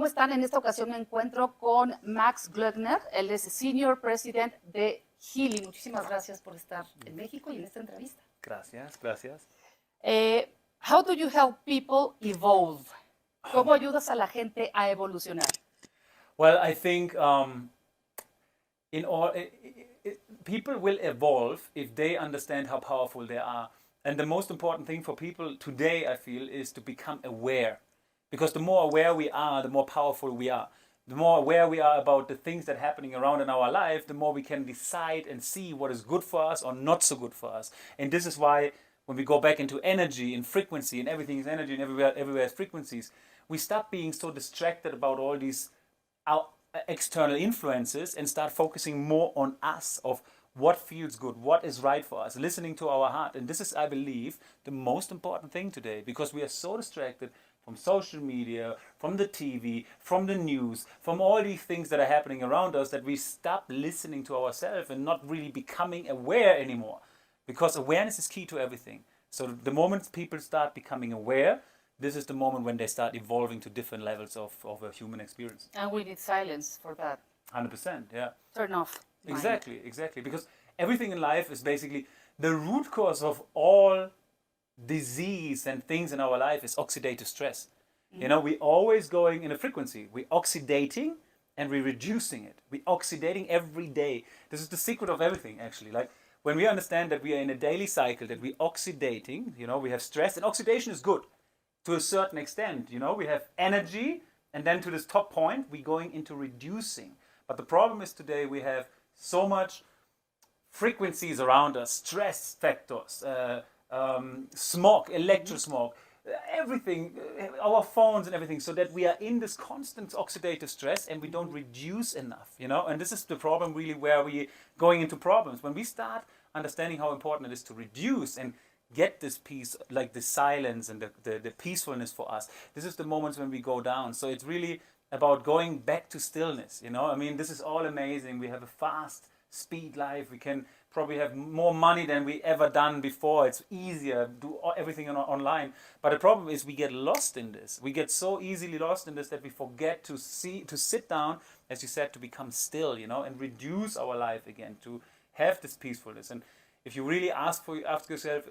¿Cómo están? En esta ocasión me encuentro con Max Gloeckner. Él es Senior President de Healy. Muchísimas gracias por estar en México y en esta entrevista. Gracias, gracias. How do you help people evolve? ¿Cómo ayudas a la gente a evolucionar? Well, I think people will evolve if they understand how powerful they are. And the most important thing for people today, I feel, is to become aware. Because the more aware we are, the more powerful we are. The more aware we are about the things that are happening around in our life, the more we can decide and see what is good for us or not so good for us. And this is why when we go back into energy and frequency, and everything is energy and everywhere is frequencies, we stop being so distracted about all these external influences and start focusing more on us, of what feels good, what is right for us, listening to our heart. And this is, I believe, the most important thing today, because we are so distracted from social media, from the TV, from the news, from all these things that are happening around us, that we stop listening to ourselves and not really becoming aware anymore. Because awareness is key to everything. So the moment people start becoming aware, this is the moment when they start evolving to different levels of a human experience. And we need silence for that. 100%, yeah. Turn off. Exactly, exactly. Because everything in life is basically the root cause of all disease and things in our life is oxidative stress. Mm-hmm. You know, we're always going in a frequency. We're oxidating and we're reducing it. We're oxidating every day. This is the secret of everything, actually. Like, when we understand that we are in a daily cycle, that we're oxidating, you know, we have stress, and oxidation is good to a certain extent. You know, we have energy, and then to this top point, we're going into reducing. But the problem is today we have so much frequencies around us, stress factors, smog, electrosmog, everything, our phones and everything, so that we are in this constant oxidative stress and we don't reduce enough, you know. And this is the problem really, where we going into problems. When we start understanding how important it is to reduce and get this peace, like the silence and the peacefulness for us, this is the moments when we go down. So it's really about going back to stillness, you know. I mean, this is all amazing. We have a fast speed life. We can probably have more money than we ever done before. It's easier, do everything online. But the problem is we get lost in this. We get so easily lost in this that we forget to sit down, as you said, to become still, you know, and reduce our life again, to have this peacefulness. And if you really ask yourself,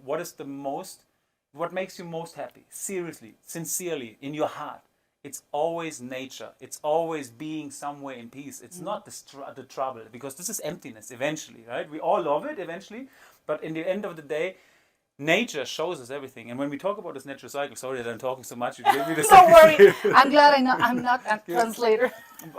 what makes you most happy? Seriously, sincerely, in your heart. It's always nature. It's always being somewhere in peace. It's not the trouble, because this is emptiness eventually, right? We all love it eventually, but in the end of the day, nature shows us everything. And when we talk about this natural cycle, sorry that I'm talking so much. You gave me this. Don't worry. I'm glad I'm not a translator.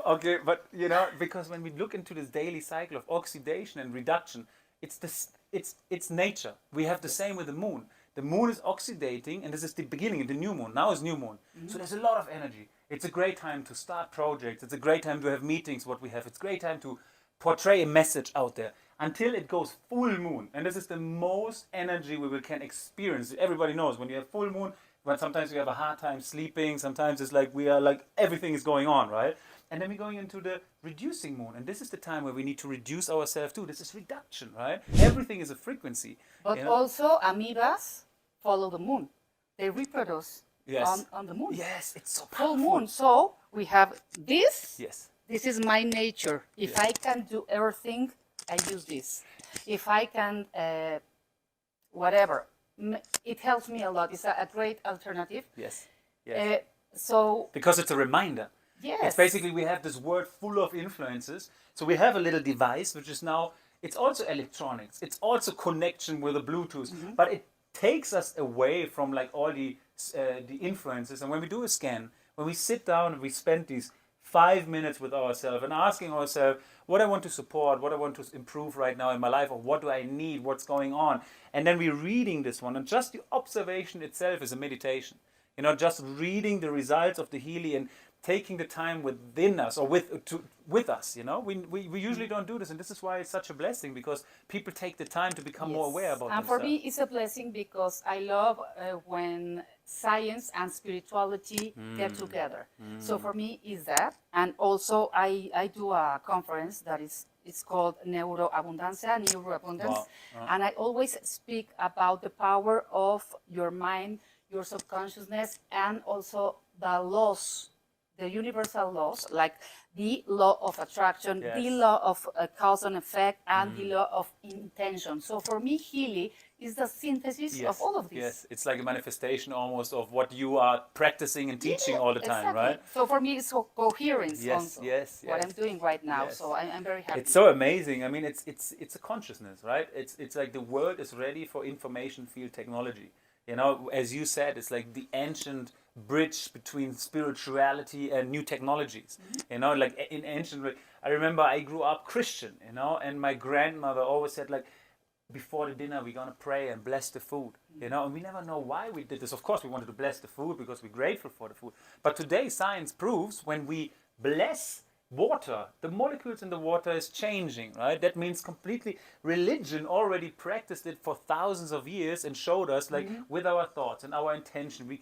Okay, but you know, because when we look into this daily cycle of oxidation and reduction, it's nature. We have the same with the moon. The moon is oxidating, and this is the beginning of the new moon. Now is new moon. Mm-hmm. So there's a lot of energy. It's a great time to start projects. It's a great time to have meetings, what we have. It's a great time to portray a message out there until it goes full moon. And this is the most energy we can experience. Everybody knows when you have full moon, when sometimes we have a hard time sleeping. Sometimes it's like we are like everything is going on, right? And then we're going into the reducing moon. And this is the time where we need to reduce ourselves too. This is reduction, right? Everything is a frequency. But you know? Also amoebas follow the moon. They reproduce on the moon. Yes, it's so powerful. Full moon. So we have this. Yes. This is my nature. If I can do everything, I use this. If I can, whatever, it helps me a lot. It's a great alternative. Yes. Yes. So because it's a reminder. Yes. It's basically, we have this world full of influences. So we have a little device, which is now, it's also electronics. It's also connection with the Bluetooth. Mm-hmm. But it takes us away from like all the influences. And when we do a scan, when we sit down and we spend these 5 minutes with ourselves and asking ourselves what I want to support, what I want to improve right now in my life, or what do I need, what's going on. And then we're reading this one. And just the observation itself is a meditation. You know, just reading the results of the Healy and taking the time within us, or with us, you know. We usually don't do this, and this is why it's such a blessing, because people take the time to become more aware about themselves. And for me, it's a blessing because I love when science and spirituality get together. So for me, is that. And also, I do a conference that it's called Neuroabundance, Wow. and I always speak about the power of your mind, your subconsciousness, and also the laws the universal laws, like the law of attraction, Yes. the law of cause and effect, and the law of intention. So for me, Healy is the synthesis of all of these. Yes, it's like a manifestation almost of what you are practicing and teaching all the time, Exactly. right? So for me, it's coherence also. Yes. What I'm doing right now. Yes. So I'm very happy. It's so amazing. I mean, it's a consciousness, right? It's like the world is ready for information field technology. You know, as you said, it's like the ancient bridge between spirituality and new technologies. You know, like in ancient, I remember I grew up Christian, you know, and my grandmother always said like, before the dinner we're gonna pray and bless the food, you know, and we never know why we did this. Of course we wanted to bless the food because we're grateful for the food, but today science proves when we bless water, the molecules in the water is changing, right? That means completely religion already practiced it for thousands of years and showed us like with our thoughts and our intention we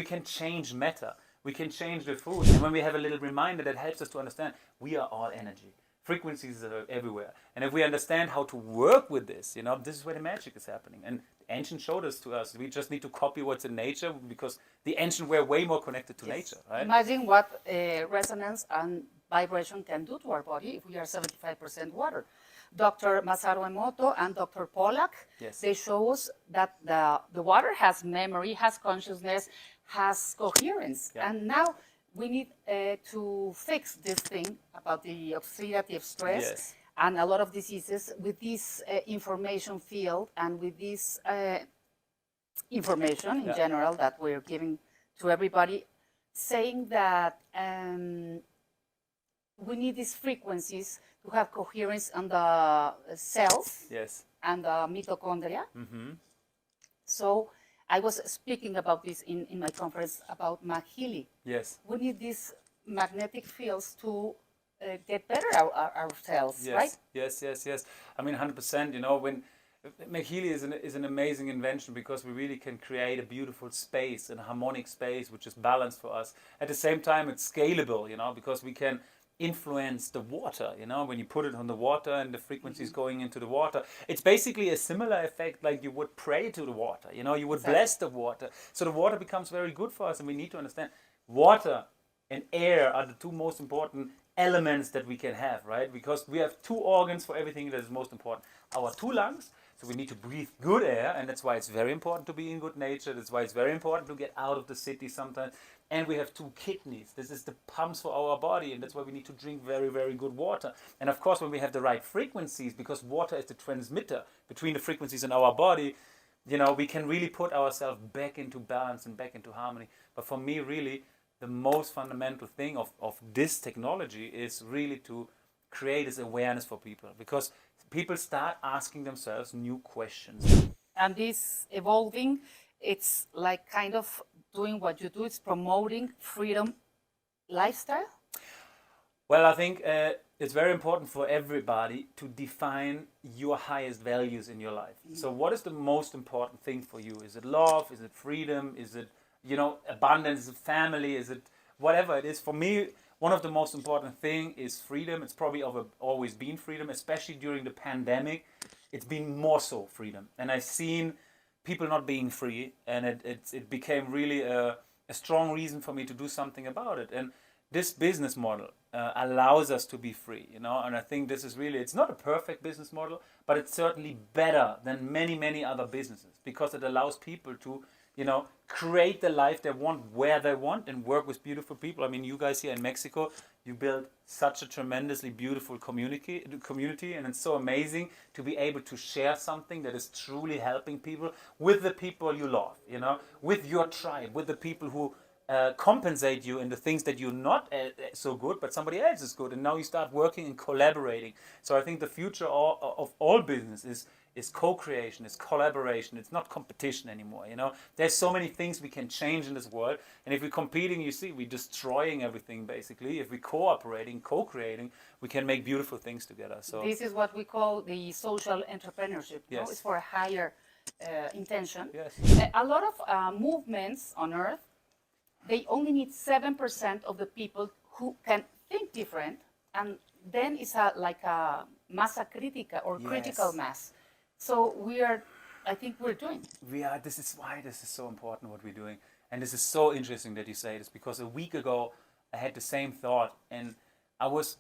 can change matter, we can change the food. And when we have a little reminder that helps us to understand we are all energy, frequencies are everywhere, and if we understand how to work with this, you know, this is where the magic is happening. And ancient showed us to us. We just need to copy what's in nature because the ancient were way more connected to nature, right? Imagine what resonance and vibration can do to our body if we are 75% water. Dr. Masaru Emoto and Dr. Pollack, they show us that the water has memory, has consciousness, has coherence. And now we need to fix this thing about the oxidative stress and a lot of diseases with this information field and with this information in general that we're giving to everybody, saying that we need these frequencies to have coherence on the cells and the mitochondria. So I was speaking about this in my conference about Healy. We need these magnetic fields to get better our cells, right? Yes. I mean, 100%. You know, when Healy is an amazing invention because we really can create a beautiful space, a harmonic space, which is balanced for us. At the same time, it's scalable, you know, because we can influence the water, you know, when you put it on the water and the frequencies going into the water. It's basically a similar effect like you would pray to the water, you know, you would bless the water. So the water becomes very good for us, and we need to understand water and air are the two most important elements that we can have, right? Because we have two organs for everything that is most important. Our two lungs, so we need to breathe good air, and that's why it's very important to be in good nature. That's why it's very important to get out of the city sometimes. And we have two kidneys. This is the pumps for our body, and that's why we need to drink very, very good water. And of course, when we have the right frequencies, because water is the transmitter between the frequencies in our body, you know, we can really put ourselves back into balance and back into harmony. But for me, really, the most fundamental thing of this technology is really to create this awareness for people, because people start asking themselves new questions. And this evolving, it's like kind of doing what you do, it's promoting freedom lifestyle? Well, I think it's very important for everybody to define your highest values in your life. So what is the most important thing for you? Is it love? Is it freedom? Is it, you know, abundance? Is it family? Is it whatever it is? For me, one of the most important thing is freedom. It's probably always been freedom, especially during the pandemic. It's been more so freedom. And I've seen people not being free, and it became really a strong reason for me to do something about it. And this business model allows us to be free, you know, and I think this is really, it's not a perfect business model, but it's certainly better than many other businesses, because it allows people to, you know, create the life they want, where they want, and work with beautiful people. I mean, you guys here in Mexico, you built such a tremendously beautiful community, and it's so amazing to be able to share something that is truly helping people with the people you love, you know, with your tribe, with the people who compensate you in the things that you're not so good, but somebody else is good, and now you start working and collaborating. So I think the future of all business is co-creation, is collaboration. It's not competition anymore, you know. There's so many things we can change in this world, and if we're competing, you see, we're destroying everything basically. If we're cooperating, co-creating, we can make beautiful things together. So this is what we call the social entrepreneurship. Yes. No? It's for a higher intention. Yes. A lot of movements on Earth, they only need 7% of the people who can think different, and then it's like a massa critica or critical mass. So I think we're doing. This is why this is so important what we're doing. And this is so interesting that you say this, because a week ago I had the same thought, and I was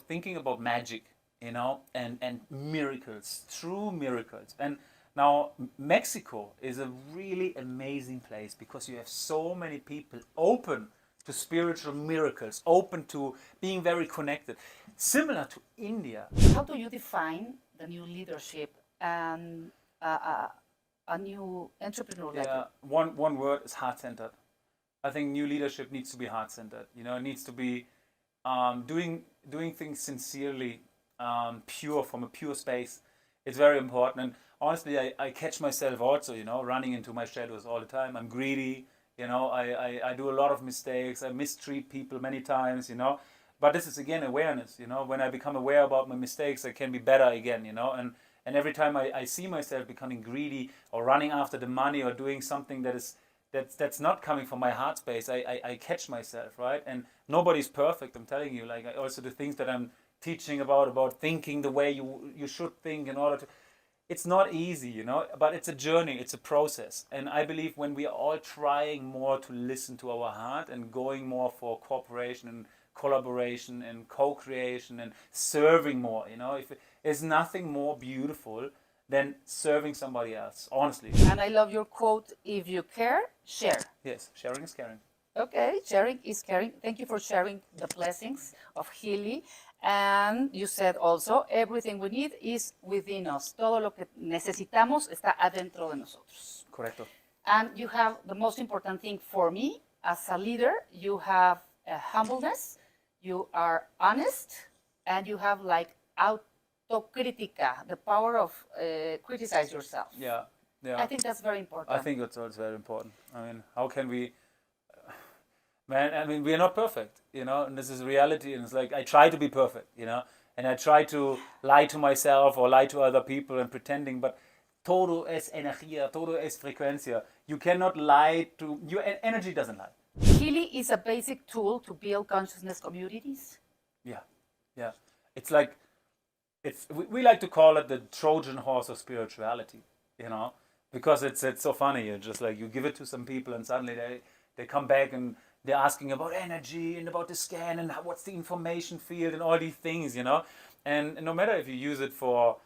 thinking about magic, you know, and miracles, true miracles. And now Mexico is a really amazing place because you have so many people open to spiritual miracles, open to being very connected, similar to India. How do you define the new leadership and a new entrepreneur? Yeah, one word is heart-centered. I think new leadership needs to be heart-centered. You know, it needs to be doing things sincerely, pure, from a pure space. It's very important. And honestly, I catch myself also, you know, running into my shadows all the time. I'm greedy, you know, I do a lot of mistakes. I mistreat people many times, you know. But this is, again, awareness, you know. When I become aware about my mistakes, I can be better again, you know. And every time I see myself becoming greedy or running after the money or doing something that's not coming from my heart space, I catch myself, right? And nobody's perfect, I'm telling you. Like, also the things that I'm teaching about thinking the way you should think in order to... It's not easy, you know, but it's a journey, it's a process. And I believe when we are all trying more to listen to our heart and going more for cooperation and collaboration and co-creation and serving more, you know, if there's nothing more beautiful than serving somebody else, honestly. And I love your quote, if you care, share. Yes, sharing is caring. Okay, sharing is caring. Thank you for sharing the blessings of Healy. And you said also, everything we need is within us. Todo lo que necesitamos está adentro de nosotros. Correcto. And you have the most important thing for me as a leader, you have a humbleness, you are honest, and you have like autocritica, the power of criticize yourself. Yeah, yeah. I think that's very important. I think that's also very important. I mean, how can we... Man, I mean, we are not perfect, you know, and this is reality, and it's like, I try to be perfect, you know, and I try to lie to myself or lie to other people and pretending, but todo es energía, todo es frecuencia. You cannot lie to... Your energy doesn't lie. Healy is a basic tool to build consciousness communities. Yeah, yeah. It's like, we like to call it the Trojan horse of spirituality, you know, because it's so funny. It's just like you give it to some people and suddenly they come back and they're asking about energy and about the scan and what's the information field and all these things, you know. And no matter if you use it for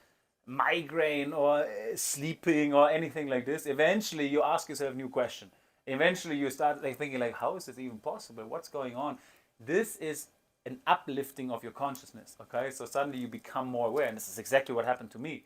migraine or sleeping or anything like this, eventually you ask yourself a new question. Eventually you start thinking like, how is this even possible? What's going on? This is an uplifting of your consciousness, okay? So suddenly you become more aware, and this is exactly what happened to me.